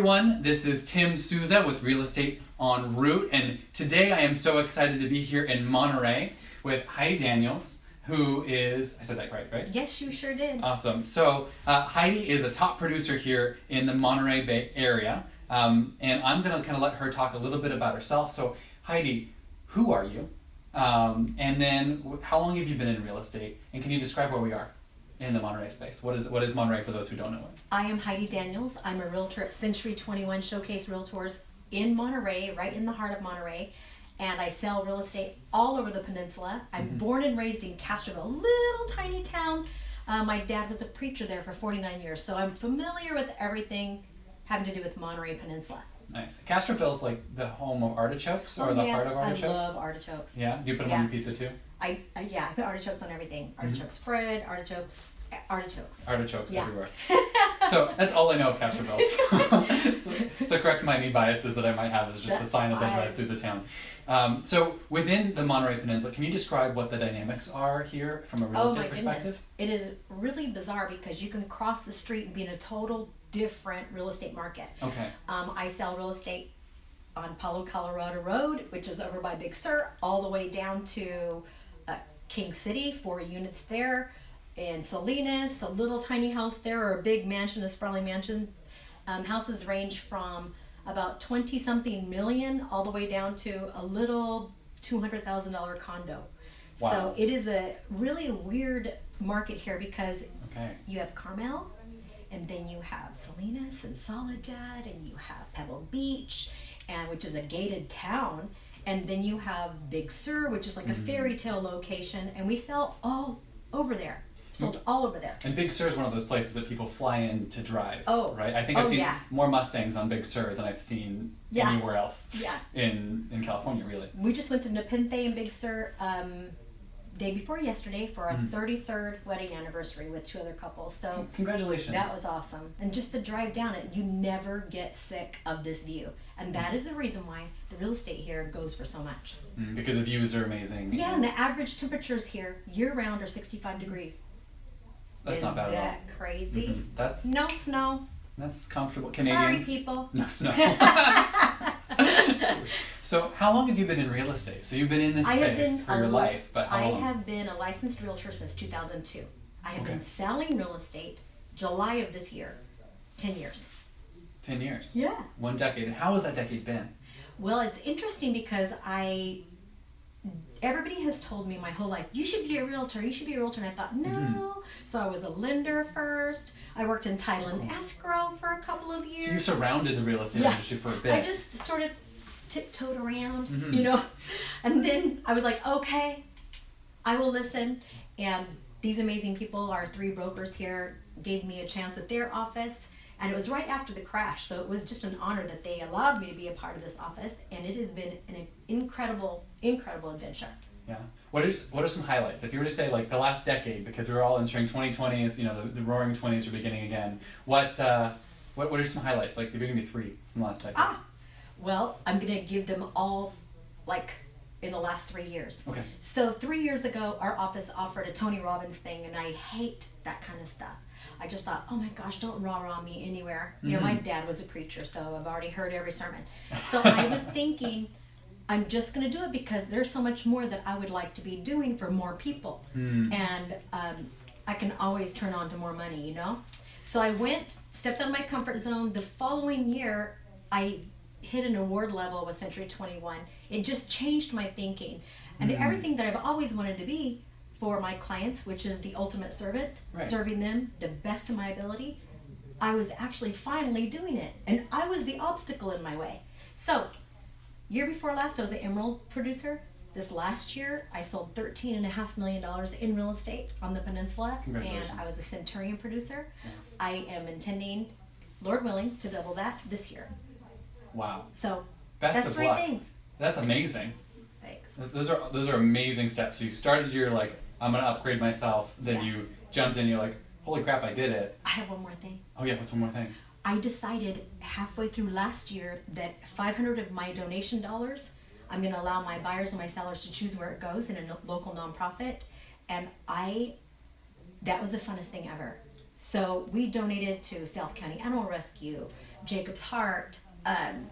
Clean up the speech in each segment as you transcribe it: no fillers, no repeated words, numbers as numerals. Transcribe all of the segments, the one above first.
everyone, this is Tim Souza with Real Estate en Route, and today I am so excited to be here in Monterey with Heidi Daniels, who is, I said that right? Yes, you sure did. Awesome. So Heidi is a top producer here in the Monterey Bay area, and I'm going to kind of let her talk a little bit about herself. So Heidi, who are you? And then how long have you been in real estate? And can you describe where we are in the Monterey space? What is Monterey for those who don't know it? I am Heidi Daniels. I'm a realtor at Century 21 Showcase Realtors in Monterey, right in the heart of Monterey. And I sell real estate all over the peninsula. I'm born and raised in Castroville, a little tiny town. My dad was a preacher there for 49 years, so I'm familiar with everything having to do with Monterey Peninsula. Nice. Castroville's like the home of artichokes, or the heart of artichokes? I love artichokes. Yeah? Do you put them on your pizza too? I put artichokes on everything. Artichoke spread, artichokes. Artichokes Yeah. everywhere. So that's all I know of Castroville. So correct my any biases that I might have is just the sign as I drive through the town. So within the Monterey Peninsula, can you describe what the dynamics are here from a real estate perspective? Goodness. It is really bizarre because you can cross the street and be in a total different real estate market. Okay. I sell real estate on Palo Colorado Road, which is over by Big Sur, all the way down to King City, 4 units there. In Salinas, a little tiny house there, or a big mansion, a sprawling mansion. Houses range from about 20-something million all the way down to a little $200,000 condo. Wow. So it is a really weird market here because Okay. you have Carmel, and then you have Salinas and Soledad, and you have Pebble Beach, and which is a gated town, and then you have Big Sur, which is like a fairy tale location, and we sell all over there. Sold all over there. And Big Sur is one of those places that people fly in to drive. Oh. Right? I think I've seen yeah. more Mustangs on Big Sur than I've seen anywhere else Yeah. in California, really. We just went to Nepenthe in Big Sur day before yesterday for our 33rd wedding anniversary with 2 other couples. So congratulations. that was awesome. And just the drive down it, you never get sick of this view. And that is the reason why the real estate here goes for so much. Because the views are amazing. Yeah, and the average temperatures here year round are 65 degrees. That's not bad at all. Is that crazy? That's No snow. That's comfortable. Sorry, Canadians. people. No snow. So how long have you been in real estate? So you've been in this space for your life, but how long? I have been a licensed realtor since 2002. I have Okay. been selling real estate July of this year, 10 years. 10 years. Yeah. 1 decade. And how has that decade been? Well, it's interesting because everybody has told me my whole life, you should be a realtor, you should be a realtor. And I thought, no. So I was a lender first. I worked in title and escrow for a couple of years. So you surrounded the real estate industry for a bit. I just sort of tiptoed around, you know. And then I was like, okay, I will listen. And these amazing people, our 3 brokers here, gave me a chance at their office. And it was right after the crash, so it was just an honor that they allowed me to be a part of this office, and it has been an incredible, incredible adventure. Yeah. What are some highlights? If you were to say like the last decade, because we're all entering 2020s, you know, the roaring 20s are beginning again. What are some highlights? Like, if you're gonna be 3 from the last decade. Well, I'm gonna give them all, like, in the last 3 years. Okay. So 3 years ago, our office offered a Tony Robbins thing, and I hate that kind of stuff. I just thought, oh my gosh, don't rah-rah me anywhere. You know, my dad was a preacher, so I've already heard every sermon. So I was thinking, I'm just going to do it because there's so much more that I would like to be doing for more people. And I can always turn on to more money, you know? So I stepped out of my comfort zone. The following year, I hit an award level with Century 21. It just changed my thinking. And everything that I've always wanted to be for my clients, which is the ultimate servant, serving them the best of my ability, I was actually finally doing it. And I was the obstacle in my way. So, year before last, I was an Emerald producer. This last year, I sold $13.5 million in real estate on the peninsula. Congratulations. And I was a Centurion producer. Yes. I am intending, Lord willing, to double that this year. Wow. So, Best that's of 3 luck. things. That's amazing. Thanks. Those are amazing steps. You started your like, I'm gonna upgrade myself. Then you jumped in. You're like, holy crap, I did it. I have one more thing. Oh yeah, what's one more thing? I decided halfway through last year that 500 of my donation dollars, I'm going to allow my buyers and my sellers to choose where it goes in a local nonprofit. And that was the funnest thing ever. So we donated to South County Animal Rescue, Jacob's Heart,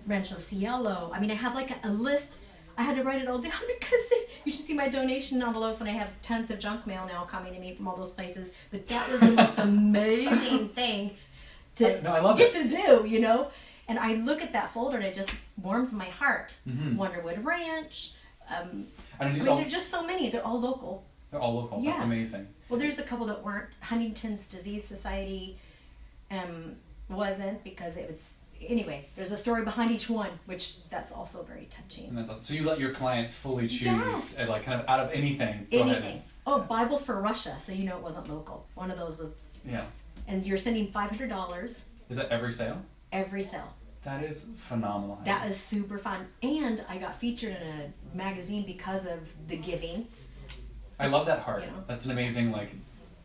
Rancho Cielo. I mean, I have like a list. I had to write it all down because you should see my donation envelopes, and I have tons of junk mail now coming to me from all those places. But that was the most amazing thing to No, I love get to do, you know? And I look at that folder and it just warms my heart. Wonderwood Ranch. There's just so many. They're all local. They're all local. Yeah. That's amazing. Well, there's a couple that weren't. Huntington's Disease Society wasn't, because it was. Anyway, there's a story behind each one, which that's also very touching. And that's awesome. So you let your clients fully choose, Yes. and like kind of out of anything. Go Anything. ahead. Oh, Bibles for Russia, so you know it wasn't local. One of those was. Yeah. And you're sending $500 Is that every sale? every sale. That is phenomenal. That is super fun. And I got featured in a magazine because of the giving. I love that heart. You know. That's an amazing like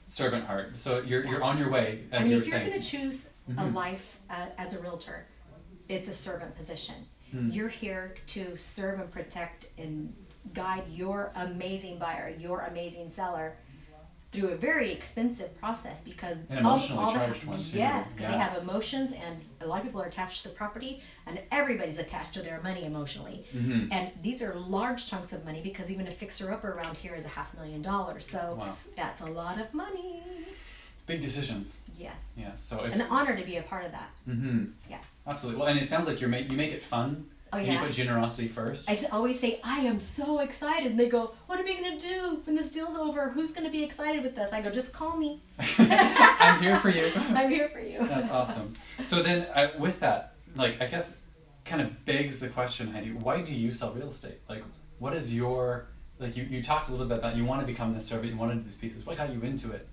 servant heart. So you're on your way, as I mean, you were if you're saying. going to choose a life as a realtor, it's a servant position. You're here to serve and protect and guide your amazing buyer, your amazing seller through a very expensive process, because An emotionally charged one, too. Yes, because they have Yes. emotions, and a lot of people are attached to the property, and everybody's attached to their money emotionally. And these are large chunks of money, because even a fixer-upper around here is $500,000. So Wow. that's a lot of money. Big decisions. Yes. Yeah. So it's An honor to be a part of that. Yeah. absolutely. Well, and it sounds like you make it fun. Oh, And yeah. you put generosity first. Always say, I am so excited. And they go, what are we going to do when this deal's over? Who's going to be excited with us? I go, just call me. I'm here for you. I'm here for you. That's awesome. So then, with that, like, I guess, kind of begs the question, Heidi, why do you sell real estate? Like, what is your, like, you talked a little bit about you want to become this servant, you want to do these pieces. What got you into it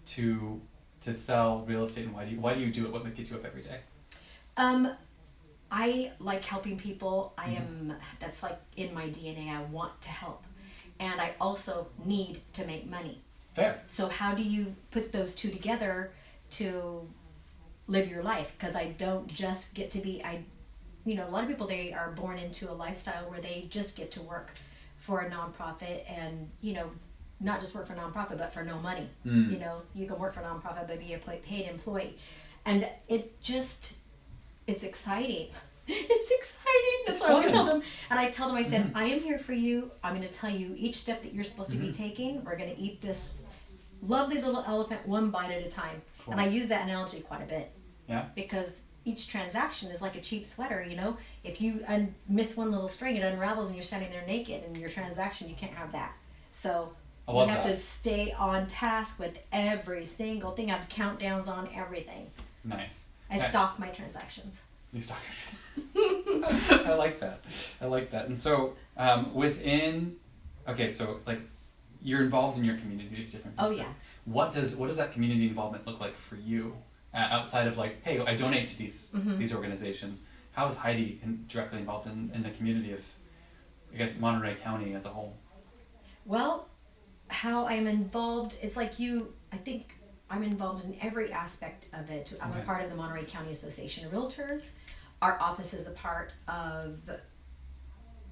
to sell real estate, and why do you do it? What gets you up every day? I like helping people. That's like in my DNA. I want to help. And I also need to make money. Fair. So how do you put those two together to live your life? Because I don't just get to be, a lot of people, they are born into a lifestyle where they just get to work for a nonprofit and, not just work for a nonprofit, but for no money. You can work for a nonprofit, but be a paid employee. And it's exciting. It's exciting. That's what I always tell them. And I tell them, I said, I am here for you. I'm going to tell you each step that you're supposed to be taking. We're going to eat this lovely little elephant one bite at a time. Cool. And I use that analogy quite a bit. Yeah. Because each transaction is like a cheap sweater, If you miss one little string, it unravels and you're standing there naked. And your transaction, you can't have that. So you have to stay on task with every single thing. I have countdowns on everything. Nice. I stock my transactions. You stock it. I like that. And so so like you're involved in your community, these different pieces. Oh, yeah. What does that community involvement look like for you outside of like, hey, I donate to these organizations? How is Heidi directly involved in the community of, I guess, Monterey County as a whole? Well, how I'm involved, it's like I think I'm involved in every aspect of it. I'm a part of the Monterey County Association of Realtors. Our office is a part of,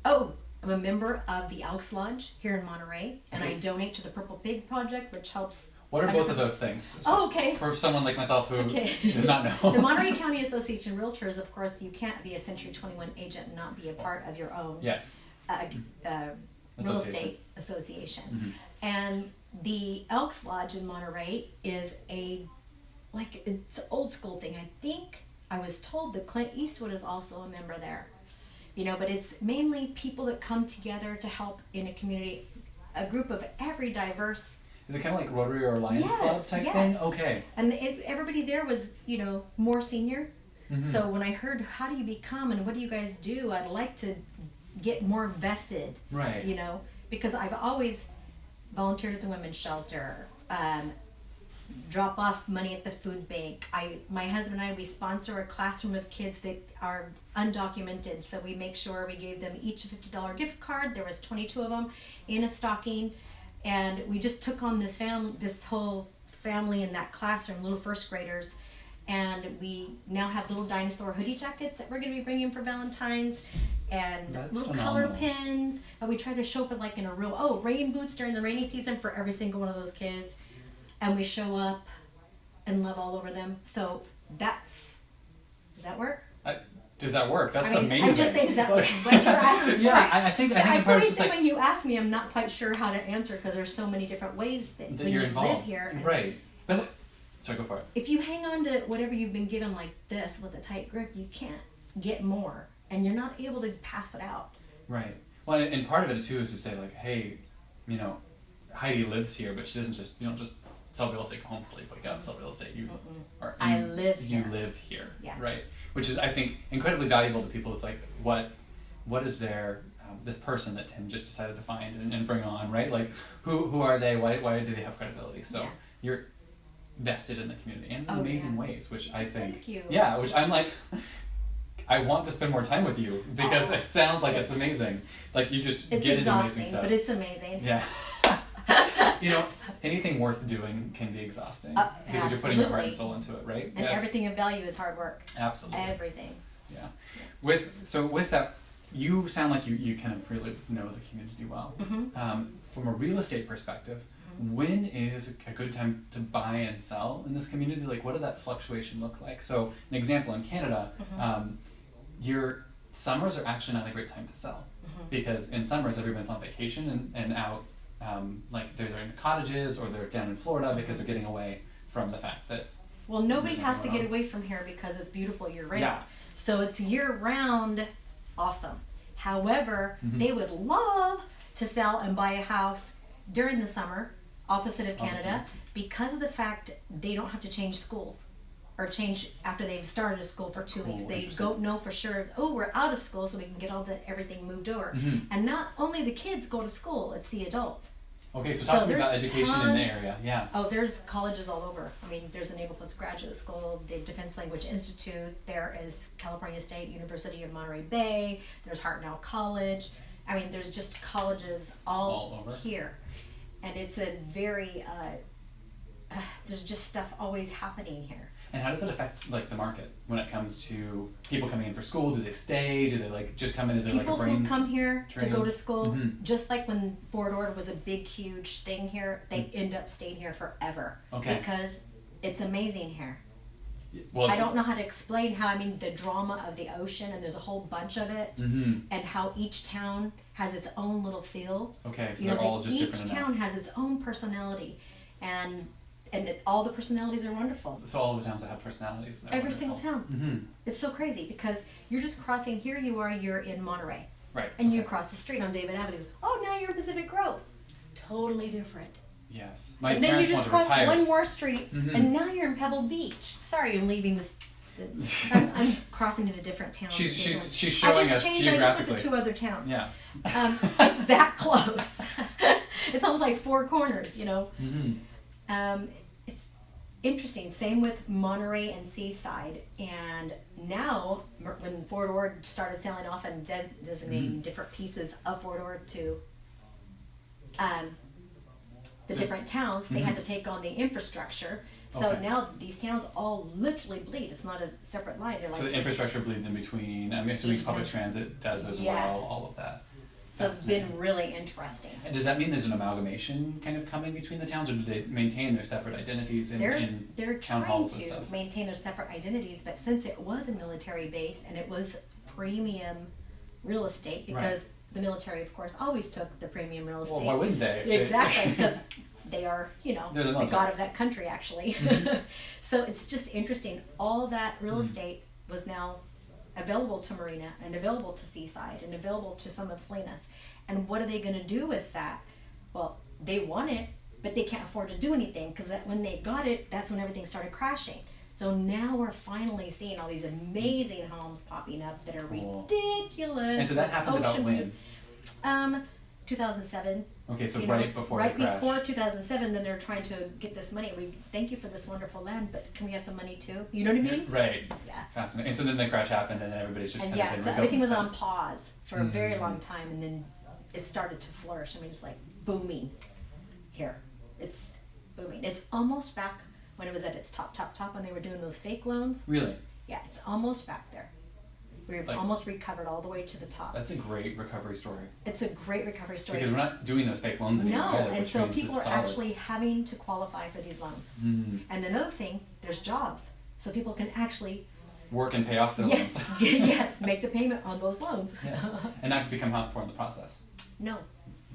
I'm a member of the Elks Lodge here in Monterey, and I donate to the Purple Pig Project, which helps. What are both of those things? Okay. For someone like myself who does not know. The Monterey County Association of Realtors, of course, you can't be a Century 21 agent and not be a part of your own Yes. real estate association. And the Elks Lodge in Monterey is it's an old school thing. I think I was told that Clint Eastwood is also a member there. But it's mainly people that come together to help in a community, a group of every diverse. Is it kind of like Rotary or Lions Club type thing? Okay. And everybody there was, more senior. So when I heard, how do you become and what do you guys do? I'd like to get more vested. Right. Because I've always volunteered at the women's shelter, drop off money at the food bank. My husband and I, we sponsor a classroom of kids that are undocumented, so we make sure we gave them each a $50 gift card. There was 22 of them in a stocking, and we just took on this whole family in that classroom, little first graders, and we now have little dinosaur hoodie jackets that we're going to be bringing for Valentine's, and little color pins. And we try to show up in a real rain boots during the rainy season for every single one of those kids, and we show up and love all over them. So does that work? Does that work? That's amazing. I'm just saying, is that what you're asking? Yeah, I think I'm part so just like when you ask me, I'm not quite sure how to answer because there's so many different ways that when you're you involved. live here. Right. But sorry, go for it. If you hang on to whatever you've been given like this with a tight grip, you can't get more, and you're not able to pass it out. Right. Well, and part of it too is to say like, hey, you know, Heidi lives here, but she doesn't just sell real estate, go home, sleep, wake up, sell real estate. I live here. You live here. Yeah. Right. Which is, I think, incredibly valuable to people. It's like, what is their this person that Tim just decided to find and bring on, right? Like, who are they? Why do they have credibility? So you're vested in the community in amazing ways, which I think. Thank you. Yeah, which I'm like, I want to spend more time with you because it sounds like it's amazing. Like you just get into amazing stuff. But it's amazing. Yeah. You know, anything worth doing can be exhausting because you're putting your heart and soul into it, right? And everything of value is hard work. Absolutely. Everything. Yeah. With that, you sound like you kind of really know the community well. From a real estate perspective, when is a good time to buy and sell in this community? Like, what did that fluctuation look like? So, an example in Canada, your summers are actually not a great time to sell because in summers everyone's on vacation and out. Like they're in cottages or they're down in Florida because they're getting away from the fact that nobody has to get away from here because it's beautiful year round. Yeah. So it's year round awesome. However, they would love to sell and buy a house during the summer opposite of Canada because of the fact they don't have to change schools or change after they've started a school for 2 weeks. They know for sure, we're out of school so we can get everything moved over. And not only the kids go to school, it's the adults. Okay, so talk to me about education in the area. Yeah. Oh, there's colleges all over. I mean, there's the Naval Postgraduate School, the Defense Language Institute, there is California State University of Monterey Bay, there's Hartnell College. I mean, there's just colleges all over here. And it's a very, there's just stuff always happening here. And how does it affect like the market when it comes to people coming in for school? Do they stay? Do they like just come in as like a brain People who come here train? to go to school, just like when Fort Ord was a big, huge thing here, they end up staying here forever. Okay. Because it's amazing here. Well, I don't know how to explain how, I mean, the drama of the ocean, and there's a whole bunch of it, and how each town has its own little feel. Okay, so they're all just different enough. Each town has its own personality, and all the personalities are wonderful. So all the towns that have personalities. Every single town. It's so crazy because you're just crossing, you're in Monterey. Right. And you cross the street on David Avenue. Oh, now you're in Pacific Grove. Totally different. Yes. And then you just cross one more street, and now you're in Pebble Beach. Sorry, I'm leaving this. I'm crossing into different towns. She's showing us geographically. I just went to 2 other towns. Yeah. It's that close. It's almost like 4 corners, you know. It's interesting. Same with Monterey and Seaside. And now, when Fort Ord started selling off and designating different pieces of Fort Ord to the different towns, they had to take on the infrastructure. So now these towns all literally bleed. It's not a separate line. They're like, so the infrastructure bleeds in between. I'm assuming public transit does as well, all of that. So it's been really interesting. And does that mean there's an amalgamation kind of coming between the towns, or do they maintain their separate identities in town halls and stuff? They're trying to maintain their separate identities, but since it was a military base and it was premium real estate, because the military, of course, always took the premium real estate. Well, why wouldn't they? Exactly, because they are, they're the god of that country, actually. So it's just interesting. All that real estate was now available to Marina and available to Seaside and available to some of Salinas. And what are they going to do with that? Well, they want it, but they can't afford to do anything because when they got it, that's when everything started crashing. So now we're finally seeing all these amazing homes popping up that are ridiculous. And so that happened about when? 2007. Okay, so right before the crash. Right before 2007, then they're trying to get this money. We thank you for this wonderful land, but can we have some money too? You know what I mean? Right. Yeah. Fascinating. And so then the crash happened, and then everybody's just kind of been so everything was on pause for a very long time, and then it started to flourish. I mean, it's like booming here. It's booming. It's almost back when it was at its top when they were doing those fake loans. Really? Yeah, it's almost back there. We've almost recovered all the way to the top. That's a great recovery story. It's a great recovery story. Because we're not doing those fake loans anymore either, and which so means people it's are solid. actually having to qualify for these loans. And another thing, there's jobs. So people can actually work and pay off their Yes, loans. yes, make the payment on those loans. Yes. And not become house poor in the process. No.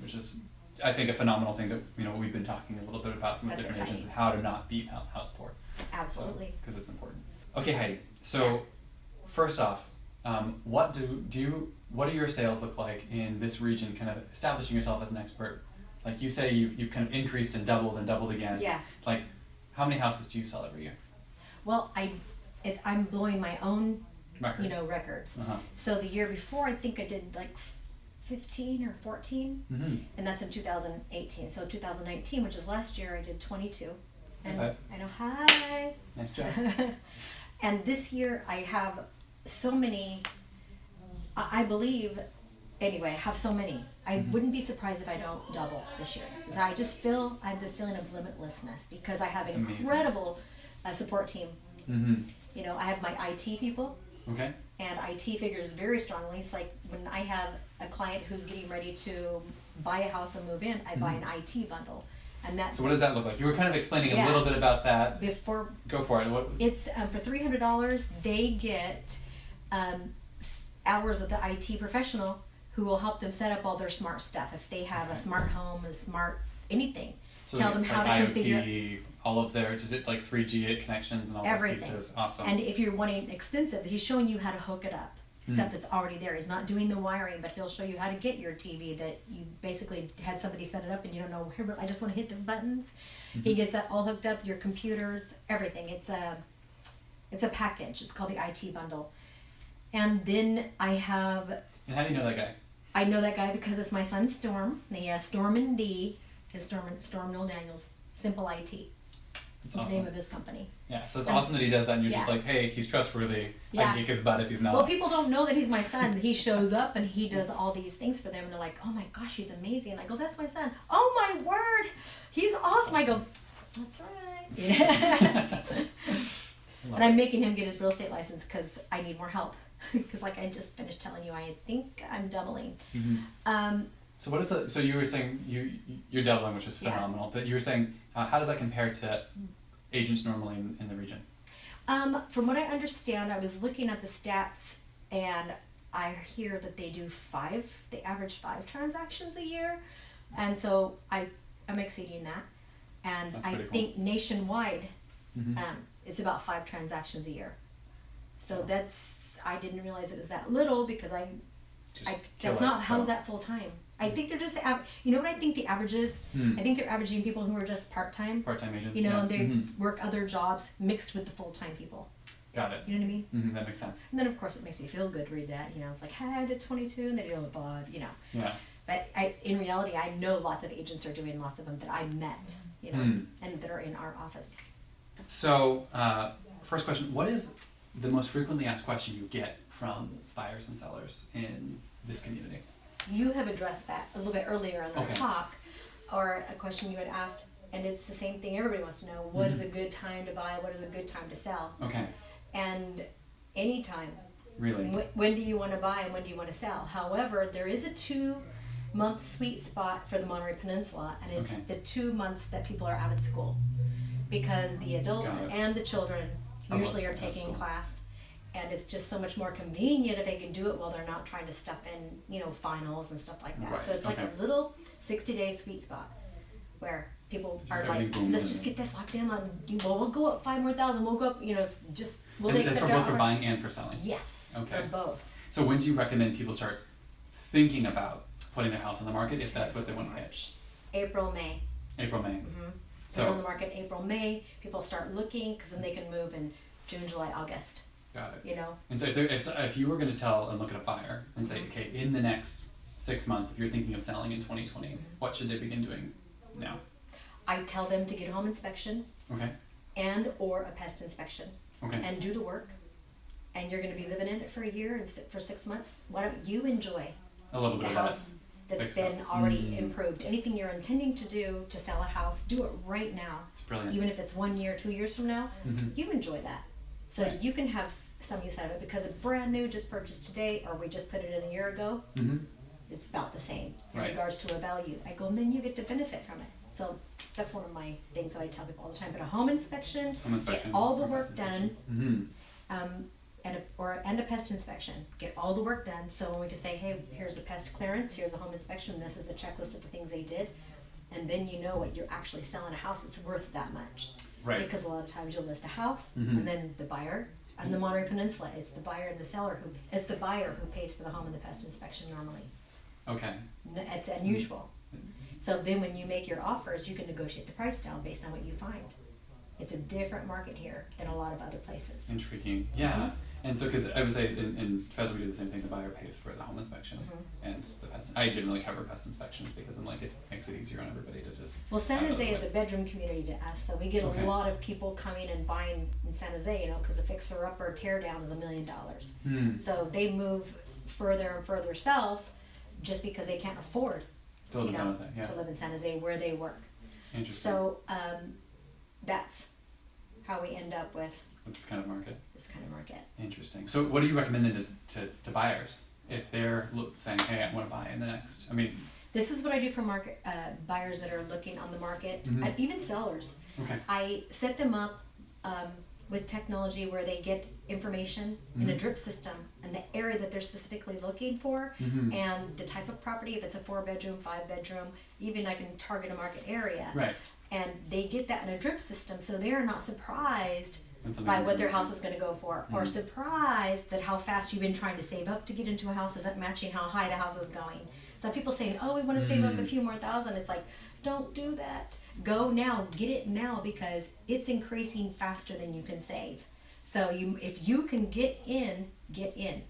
Which is, I think, a phenomenal thing that we've been talking a little bit about from That's different agents exciting. and how to not be house poor. Absolutely. Because it's important. Okay, Heidi. So, first off, what do your sales look like in this region? Kind of establishing yourself as an expert. Like you say, you've kind of increased and doubled again. Yeah. Like, how many houses do you sell every year? Well, I'm blowing my own, Records. records. Uh-huh. So the year before, I think I did like 15 or 14, Mm-hmm. and that's in 2018. So 2019, which is last year, I did 22. And High five. I know, hi. Nice job. And this year I have so many, I believe, anyway, I have so many. I wouldn't be surprised if I don't double this year. Because I have this feeling of limitlessness because I have That's incredible support team. Mm-hmm. I have my IT people. Okay. And IT figures very strongly. It's like when I have a client who's getting ready to buy a house and move in, I buy an IT bundle. And that's So what does that look like? You were kind of explaining a Yeah. little bit about that. before Go for it. What? it's for $300 they get hours with the IT professional who will help them set up all their smart stuff. If they have a smart home, a smart anything, So tell like, them how to IoT, configure all of their, is it like 3G connections and all everything. those pieces? Awesome. And if you're wanting extensive, he's showing you how to hook it up. Stuff that's already there. He's not doing the wiring, but he'll show you how to get your TV that you basically had somebody set it up and you don't know where. I just want to hit the buttons. He gets that all hooked up. Your computers, everything. It's a package. It's called the IT bundle. And then I have. And how do you know that guy? I know that guy because it's my son Storm. He has Storm and D. His Storm Noel Daniels. Simple IT. That's It's awesome. the name of his company. Yeah, so it's awesome that he does that and you're just Yeah. like, hey, he's trustworthy. I Yeah. can kick his butt if he's not. Well, people don't know that he's my son. He shows up and he does all these things for them, and they're like, "Oh my gosh, he's amazing!" And I go, "That's my son." "Oh my word, he's awesome!" I go, "That's right." And I'm making him get his real estate license because I need more help. Because, like I just finished telling you, I think I'm doubling. Mm-hmm. So what is the? So you were saying you're doubling, which is Yeah. phenomenal. But you were saying how does that compare to agents normally in the region? From what I understand, I was looking at the stats, and I hear that they average 5 transactions a year, and so I'm exceeding that. And That's I pretty cool. think nationwide, Mm-hmm. it's about 5 transactions a year. So I didn't realize it was that little because Just kill that's it, not, how's so- that full time? I think they're just, you know what I think the average is? I think they're averaging people who are just part-time, Part-time agents. you know, yeah. and they Mhm. work other jobs mixed with the full-time people. Got it. You know what I mean? Mm-hmm. That makes sense. And then of course it makes me feel good to read that, it's like, hey, I did 22 and they do above, Yeah. But in reality, I know lots of agents are doing lots of them that I met, and that are in our office. So, first question, what is the most frequently asked question you get from buyers and sellers in this community? You have addressed that a little bit earlier in our Okay. talk, or a question you had asked, and it's the same thing everybody wants to know. What is a good time to buy? What is a good time to sell? Okay, And anytime. really? When do you want to buy and when do you want to sell? However, there is a 2-month sweet spot for the Monterey Peninsula, and it's Okay. the 2 months that people are out of school, because the adults Got it. and the children Oh, usually are out of taking school. class, and it's just so much more convenient if they can do it while they're not trying to stuff in finals and stuff like that. Right, So it's like okay. a little 60-day sweet spot where people are Everything like, booms let's in. just get this locked in on. Well, we'll go up 5 more thousand. We'll go up. It's just. Will And they that's for accept both for our- buying and for selling? Yes. Okay. For both. So when do you recommend people start thinking about putting their house on the market if that's what they want to hit? April, May. April, May. So on the So, market April, May. People start looking because then they can move in June, July, August. got it. You know. And so if you were going to tell and look at a buyer and say, okay, in the next 6 months, if you're thinking of selling in 2020, what should they begin doing now? I tell them to get a home inspection Okay, and or a pest inspection okay, and do the work. And you're going to be living in it for a year and for 6 months. Why don't you enjoy a little the bit of that. house that's Fix been up. already improved? Anything you're intending to do to sell a house, do it right now. It's brilliant. Even if it's 1 year, 2 years from now, you enjoy that. So Right. you can have some use out of it, because a brand new just purchased today, or we just put it in a year ago, it's about the same in Right. regards to a value. I go, and then you get to benefit from it. So that's one of my things that I tell people all the time. But a home inspection, Home inspection. get all the or work pest done, inspection. and a pest inspection. Get all the work done, so when we can say, hey, here's a pest clearance, here's a home inspection, this is the checklist of the things they did, and then you know what you're actually selling a house. It's worth that much. Right. Because a lot of times you'll list a house, and then the buyer on the Monterey Peninsula, it's the buyer and the seller it's the buyer who pays for the home and the pest inspection normally. Okay. It's unusual. So then when you make your offers, you can negotiate the price down based on what you find. It's a different market here than a lot of other places. Intriguing. Yeah. And so, because I would say in Fez we do the same thing. The buyer pays for the home inspection and the pest. I generally cover pest inspections because I'm like, it makes it easier on everybody to just. Well, San Jose is a bedroom community to us, so we get a lot of people coming and buying in San Jose, you know, because a fixer-upper or tear-down is $1 million. So they move further and further south just because they can't afford to live in San Jose, to live in San Jose where they work. Interesting. So that's how we end up with this kind of market. Interesting. So what do you recommend then to buyers if they're saying, hey, I want to buy in the next? I mean, this is what I do for market buyers that are looking on the market, and even sellers. Okay. I set them up with technology where they get information in a drip system and the area that they're specifically looking for and the type of property, if it's a 4-bedroom, 5-bedroom, even I can target a market area. Right. And they get that in a drip system, so they're not surprised by what their house is going to go for, or surprised that how fast you've been trying to save up to get into a house isn't matching how high the house is going. So people saying, oh, we want to save up a few more thousand. It's like, don't do that. Go now, get it now, because it's increasing faster than you can save. So if you can get in, get in.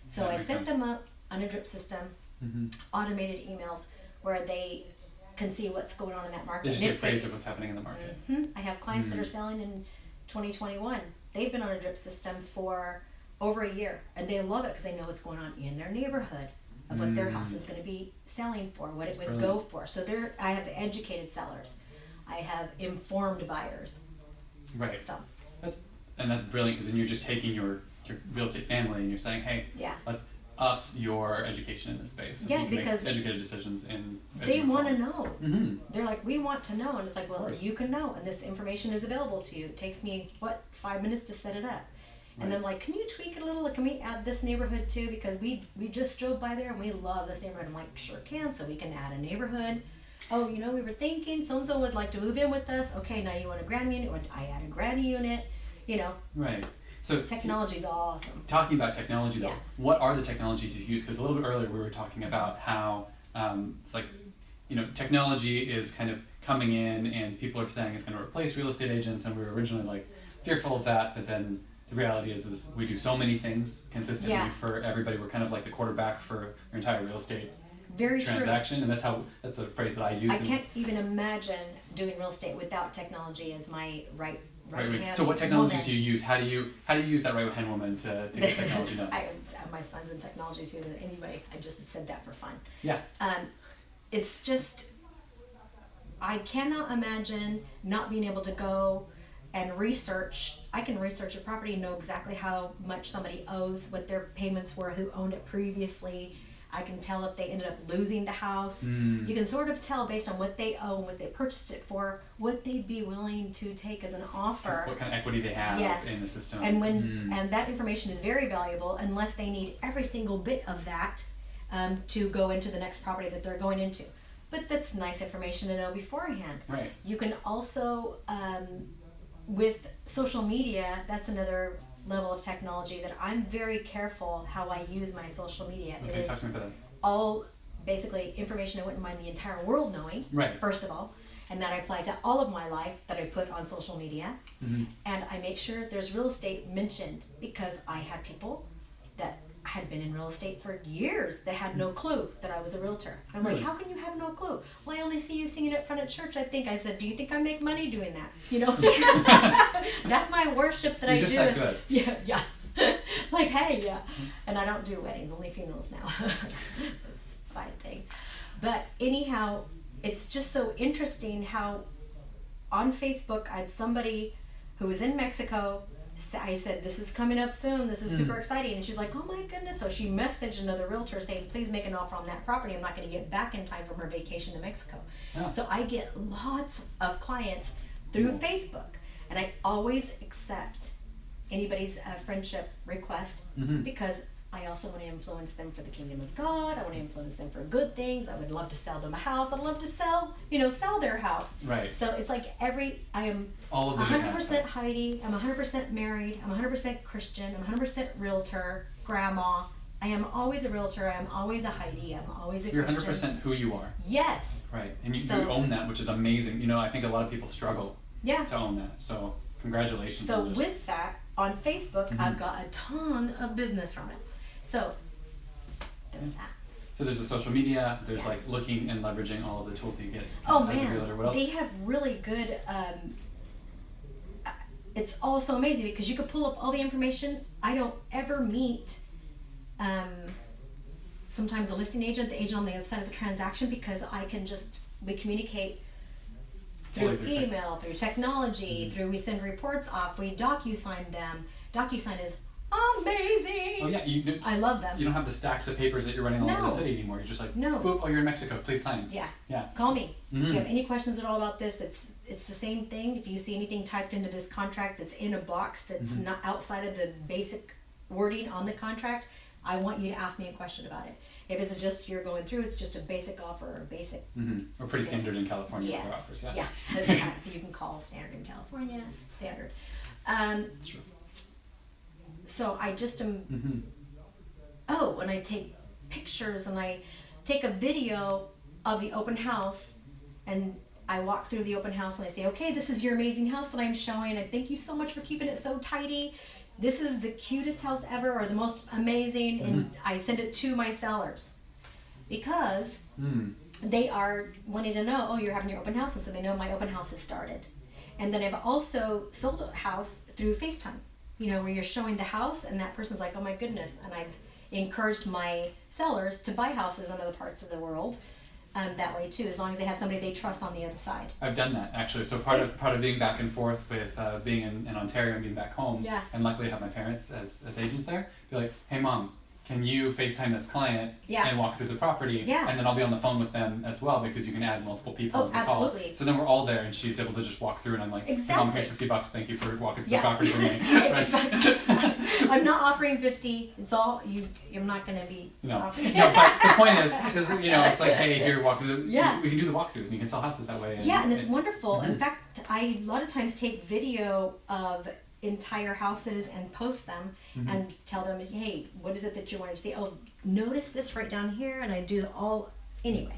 So I set them up on a drip system, automated emails where they can see what's going on in that market. They just get appraised of what's happening in the market. I have clients that are selling in 2021. They've been on a drip system for over a year, and they love it because they know what's going on in their neighborhood, of what their house is going to be selling for, what it would go for. So I have educated sellers, I have informed buyers. Right. So that's brilliant, because then you're just taking your real estate family and you're saying, hey, let's up your education in this space. So you can because make educated decisions they want to know. They're like, we want to know, and it's like, well, you can know, and this information is available to you. It takes me 5 minutes to set it up. And then, like, can you tweak it a little? Can we add this neighborhood too? Because we just drove by there and we love this neighborhood. I'm like, sure can. So we can add a neighborhood. Oh, we were thinking so-and-so would like to move in with us. Okay, now you want a granny unit? Or I add a granny unit, Right. So technology's awesome. Talking about technology, though, what are the technologies you use? Because a little bit earlier we were talking about how it's like, technology is kind of coming in and people are saying it's going to replace real estate agents, and we were originally like fearful of that, but then the reality is we do so many things consistently for everybody. We're kind of like the quarterback for your entire real estate transaction, and that's the phrase that I use. I can't even imagine doing real estate without technology as my right hand. So what technologies do you use? How do you use that right hand woman to get technology done? My son's in technology too. Anyway, I just said that for fun. Yeah. It's just, I cannot imagine not being able to go and research. I can research a property and know exactly how much somebody owes, what their payments were, who owned it previously. I can tell if they ended up losing the house. You can sort of tell based on what they owe and what they purchased it for, what they'd be willing to take as an offer. What kind of equity they have in the system. And and that information is very valuable unless they need every single bit of that to go into the next property that they're going into. But that's nice information to know beforehand. Right. You can also, with social media, that's another level of technology that I'm very careful how I use my social media. Okay, talk to me about that. All basically information I wouldn't mind the entire world knowing, first of all, and that I apply to all of my life that I put on social media. And I make sure there's real estate mentioned, because I had people that had been in real estate for years that had no clue that I was a realtor. I'm like, how can you have no clue? Well, I only see you singing at front of church. I said, do you think I make money doing that? That's my worship that I do. You're just that good. Yeah. Like, hey, and I don't do weddings, only funerals now. Side thing. But anyhow, it's just so interesting how on Facebook I had somebody who was in Mexico. I said, this is coming up soon, this is super exciting, and she's like, oh my goodness. So she messaged another realtor saying, please make an offer on that property. I'm not going to get back in time from her vacation to Mexico. So I get lots of clients through Facebook, and I always accept anybody's friendship request, because I also want to influence them for the kingdom of God. I want to influence them for good things. I would love to sell them a house. I'd love to sell their house. Right. So it's like I am all of the 100% Heidi. I'm 100% married. I'm 100% Christian. I'm 100% realtor, grandma. I am always a realtor. I'm always a Heidi. I'm always a Christian. You're 100% who you are. Yes. Right. And you own that, which is amazing. You know, I think a lot of people struggle to own that. So congratulations. So with that, on Facebook, I've got a ton of business from it. So there's that. So there's the social media, there's like looking and leveraging all of the tools that you get as a realtor. What else? They have really good, it's also amazing because you can pull up all the information. I don't ever meet sometimes the listing agent, the agent on the other side of the transaction, because we communicate through email, through technology, we send reports off, we DocuSign them. DocuSign is amazing. Oh yeah, I love them. You don't have the stacks of papers that you're running all over the city anymore. You're just like, boop, oh, you're in Mexico, please sign. Yeah. Call me. If you have any questions at all about this, it's the same thing. If you see anything typed into this contract that's in a box that's not outside of the basic wording on the contract, I want you to ask me a question about it. If it's just you're going through, it's just a basic offer or basic. We're pretty standard in California with our offers. Yeah. You can call standard in California, standard. That's true. So I just am. Oh, and I take pictures and I take a video of the open house, and I walk through the open house and I say, okay, this is your amazing house that I'm showing. I thank you so much for keeping it so tidy. This is the cutest house ever, or the most amazing, and I send it to my sellers because they are wanting to know, oh, you're having your open house, and so they know my open house has started. And then I've also sold a house through FaceTime, where you're showing the house and that person's like, oh my goodness, and I've encouraged my sellers to buy houses in other parts of the world that way too, as long as they have somebody they trust on the other side. I've done that actually. So part of being back and forth with being in Ontario and being back home, and luckily I have my parents as agents there, be like, hey mom, can you FaceTime this client and walk through the property? And then I'll be on the phone with them as well, because you can add multiple people to the call. So then we're all there and she's able to just walk through, and I'm like, Mom, here's $50, thank you for walking through the property for me. I'm not offering 50, it's all, you're not going to be offering. No, but the point is it's like, hey, here, walk through we can do the walkthroughs and you can sell houses that way. And it's wonderful. In fact, I a lot of times take video of entire houses and post them and tell them, hey, what is it that you want to see? Oh, notice this right down here, and I do anyway.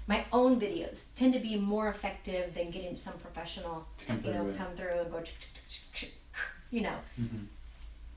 My own videos tend to be more effective than getting some professional to come through and go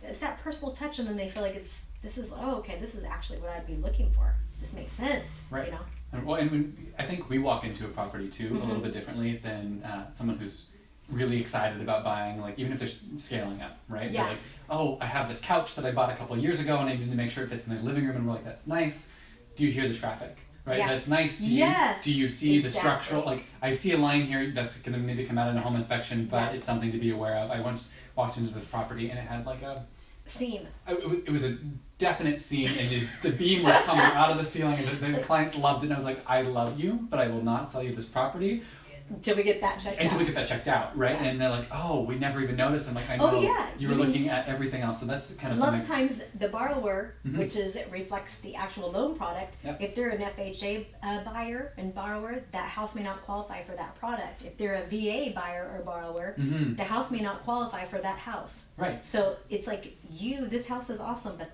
it's that personal touch, and then they feel like this is actually what I'd be looking for. This makes sense, right? And I think we walk into a property too a little bit differently than someone who's really excited about buying, like even if they're scaling up, right? They're like, oh, I have this couch that I bought a couple of years ago and I need to make sure it fits in the living room, and we're like, that's nice. Do you hear the traffic? Right? That's nice. Do you see the structural, like I see a line here that's going to need to come out in a home inspection, but it's something to be aware of. I once walked into this property and it had like a seam. It was a definite seam, and the beam was coming out of the ceiling, and the clients loved it, and I was like, I love you, but I will not sell you this property until we get that checked out. Right? And they're like, oh, we never even noticed. I'm like, I know, you were looking at everything else, so that's kind of something. A lot of times the borrower, which reflects the actual loan product, if they're an FHA buyer and borrower, that house may not qualify for that product. If they're a VA buyer or borrower, the house may not qualify for that house. Right. So it's like, this house is awesome, but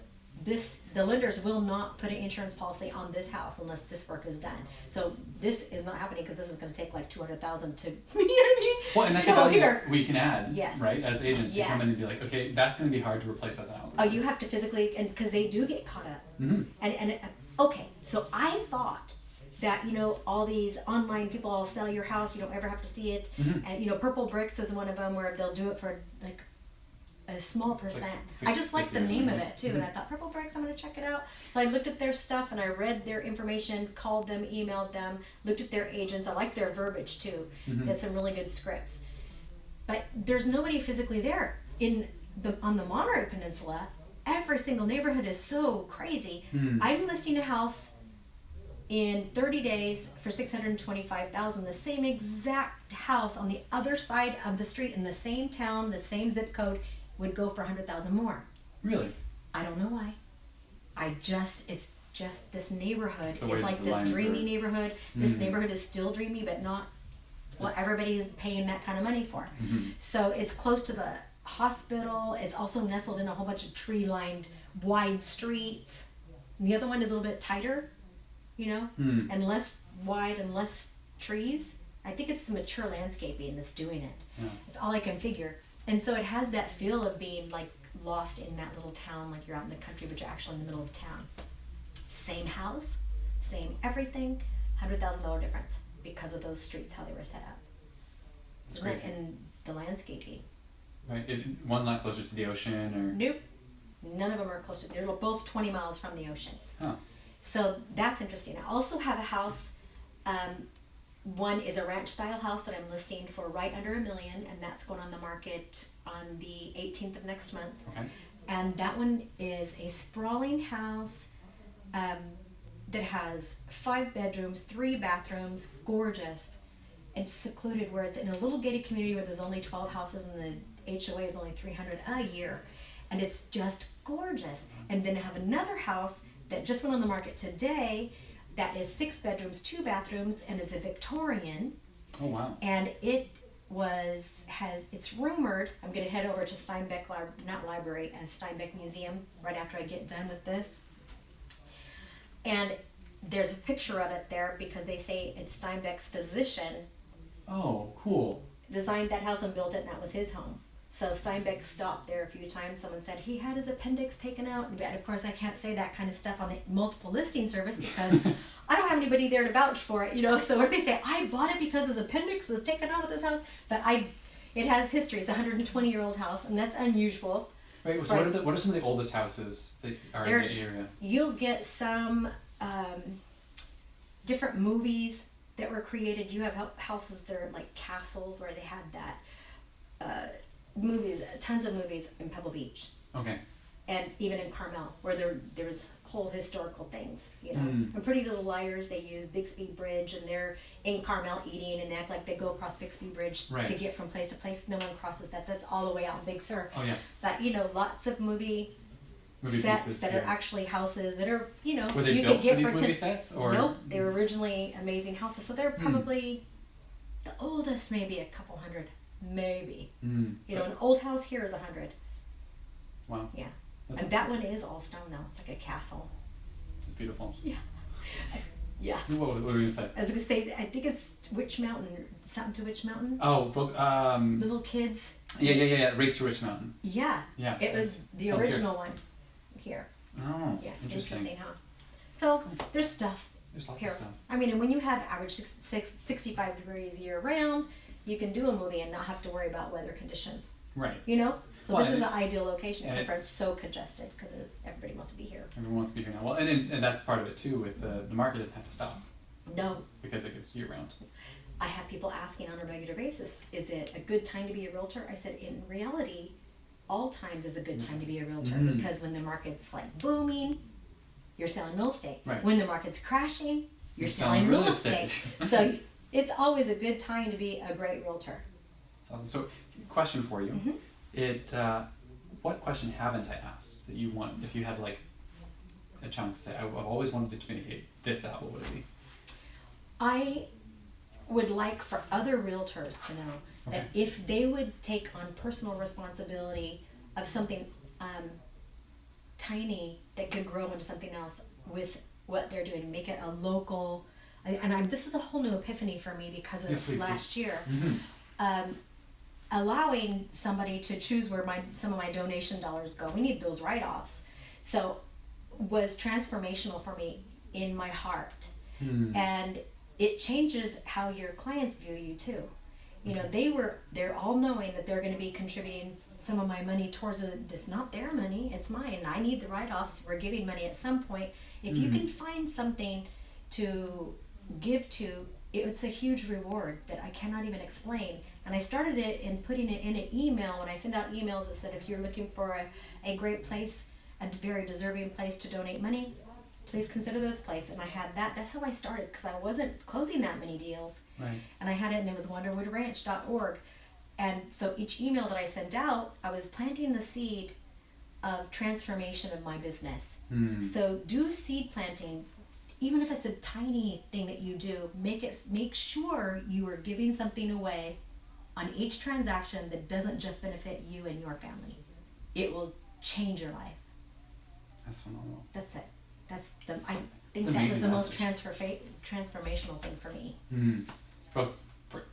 the lenders will not put an insurance policy on this house unless this work is done. So this is not happening because this is going to take like $200,000 to, you know what I mean? Well, and that's a value that we can add, yes. right? As agents to come in and be like, okay, that's going to be hard to replace by that. Oh, you have to physically, and because they do get caught up. And okay, so I thought that all these online people all sell your house, you don't ever have to see it, and Purple Bricks is one of them where they'll do it for like a small percent. I just like the name of it too, and I thought Purple Bricks, I'm going to check it out. So I looked at their stuff and I read their information, called them, emailed them, looked at their agents. I like their verbiage too. That's some really good scripts. But there's nobody physically there on the Monterey Peninsula. Every single neighborhood is so crazy. I'm listing a house in 30 days for $625,000, the same exact house on the other side of the street in the same town, the same zip code, would go for 100,000 more. Really? I don't know why. It's just this neighborhood It's the way is like the this lines dreamy are. neighborhood. This neighborhood is still dreamy, but not what everybody's paying that kind of money for. So it's close to the hospital. It's also nestled in a whole bunch of tree-lined wide streets. The other one is a little bit tighter, you know, and less wide and less trees. I think it's the mature landscaping that's doing it. Yeah. It's all I can figure. And so it has that feel of being like lost in that little town, like you're out in the country, but you're actually in the middle of town. Same house, same everything, $100,000 difference because of those streets, how they were set up. That's crazy. And the landscaping. Right. One's not closer to the ocean, or? Nope. None of them are close to, they're both 20 miles from the ocean. Huh. So that's interesting. I also have a house, one is a ranch style house that I'm listing for right under $1 million, and that's going on the market on the 18th of next month. Okay. And that one is a sprawling house that has 5 bedrooms, 3 bathrooms, gorgeous. It's secluded where it's in a little gated community where there's only 12 houses and the HOA is only 300 a year. And it's just gorgeous. And then I have another house that just went on the market today that is 6 bedrooms, 2 bathrooms, and it's a Victorian. Oh, wow. And it's rumored, I'm going to head over to Steinbeck, Steinbeck Museum right after I get done with this. And there's a picture of it there because they say it's Steinbeck's physician Oh, cool. designed that house and built it, and that was his home. So Steinbeck stopped there a few times. Someone said he had his appendix taken out. And of course, I can't say that kind of stuff on the multiple listing service because I don't have anybody there to vouch for it, you know. So if they say, I bought it because his appendix was taken out of this house, but it has history. It's a 120-year-old house, and that's unusual. Right, so what are some of the oldest houses that are in the area? You'll get some different movies that were created. You have houses that are like castles where they had that movies, tons of movies in Pebble Beach. Okay. And even in Carmel, where there was whole historical things, you know. In Pretty Little Liars, they use Bixby Bridge, and they're in Carmel eating, and they act like they go across Bixby Bridge to get from place to place. No one crosses that. That's all the way out in Big Sur. Oh, yeah. But, you know, lots of movie sets pieces, that are actually houses that are, you know, were they you built could get for these for movie sets? Or? Nope, they were originally amazing houses. So they're probably the oldest, maybe a couple hundred, maybe. You know, an old house here is 100. Wow. Yeah. And that one is all stone though. It's like a castle. It's beautiful. Yeah. Yeah. What were you going to say? I was going to say, I think it's Witch Mountain. Something to Witch Mountain. Oh, Little kids. Yeah. Race to Witch Mountain. Yeah. Yeah. It was the original one here. Oh, yeah. interesting. Huh? So there's stuff. There's lots here. of stuff. I mean, and when you have average 65 degrees year round, you can do a movie and not have to worry about weather conditions. Right. You know? So Well, this is an ideal location, and except for it's so congested because everybody wants to be here. Everyone wants to be here now. Well, and that's part of it too. With the market doesn't have to stop No. because it gets year round. I have people asking on a regular basis, is it a good time to be a realtor? I said, in reality, all times is a good time to be a realtor because when the market's like booming, you're selling real estate. Right. When the market's crashing, you're selling real estate. So it's always a good time to be a great realtor. That's awesome. So, question for you. What question haven't I asked that you want, if you had like a chunk to say, I've always wanted to communicate this out, what would it be? I would like for other realtors to know that if they would take on personal responsibility of something tiny that could grow into something else with what they're doing, make it a local, and this is a whole new epiphany for me because of last year. Allowing somebody to choose where some of my donation dollars go. We need those write-offs. So was transformational for me in my heart. And it changes how your clients view you too. You know, they're all knowing that they're going to be contributing some of my money towards it's not their money, it's mine. I need the write-offs. We're giving money at some point. If you can find something to give to, it's a huge reward that I cannot even explain. And I started it in putting it in an email. When I send out emails, it said, if you're looking for a great place, a very deserving place to donate money, please consider this place. And I had that. That's how I started because I wasn't closing that many deals. Right. And I had it, and it was wonderwoodranch.org. And so each email that I sent out, I was planting the seed of transformation of my business. So do seed planting, even if it's a tiny thing that you do. Make sure you are giving something away on each transaction that doesn't just benefit you and your family. It will change your life. That's phenomenal. That's it. I think that was amazing the most message. transformational thing for me. Both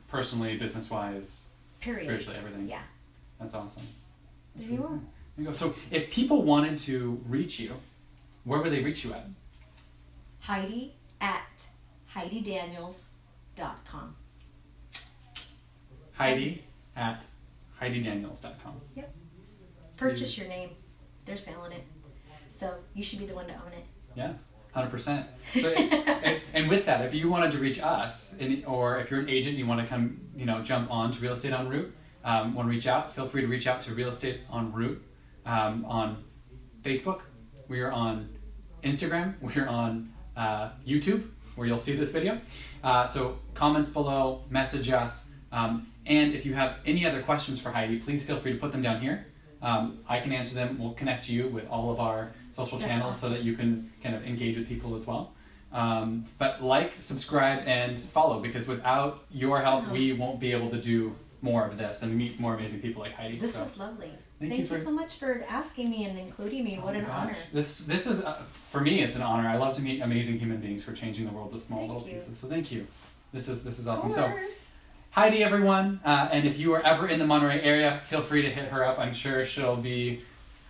personally, business-wise, Period. spiritually, everything. Yeah. That's awesome. That's There you really are. cool. There you go. So if people wanted to reach you, where would they reach you at? Heidi at HeidiDaniels.com. Heidi at HeidiDaniels.com. Yep. Purchase your name. They're selling it. So you should be the one to own it. Yeah, 100%. So, and with that, if you wanted to reach us, or if you're an agent, you want to come, jump on to Real Estate en Route, want to reach out, feel free to reach out to Real Estate en Route on Facebook. We are on Instagram. We're on YouTube, where you'll see this video. So comments below, message us. And if you have any other questions for Heidi, please feel free to put them down here. I can answer them. We'll connect you with all of our social channels so that you can kind of engage with people as well. But like, subscribe, and follow, because without your help, we won't be able to do more of this and meet more amazing people like Heidi. This was lovely. Thank you so much for asking me and including me. What an honor. This is, for me, it's an honor. I love to meet amazing human beings who are changing the world with small little pieces. So thank you. This is awesome. So Heidi, everyone, and if you are ever in the Monterey area, feel free to hit her up. I'm sure she'll be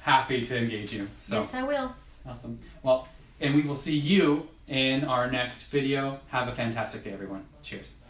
happy to engage you. So, yes, I will. Awesome. Well, and we will see you in our next video. Have a fantastic day, everyone. Cheers.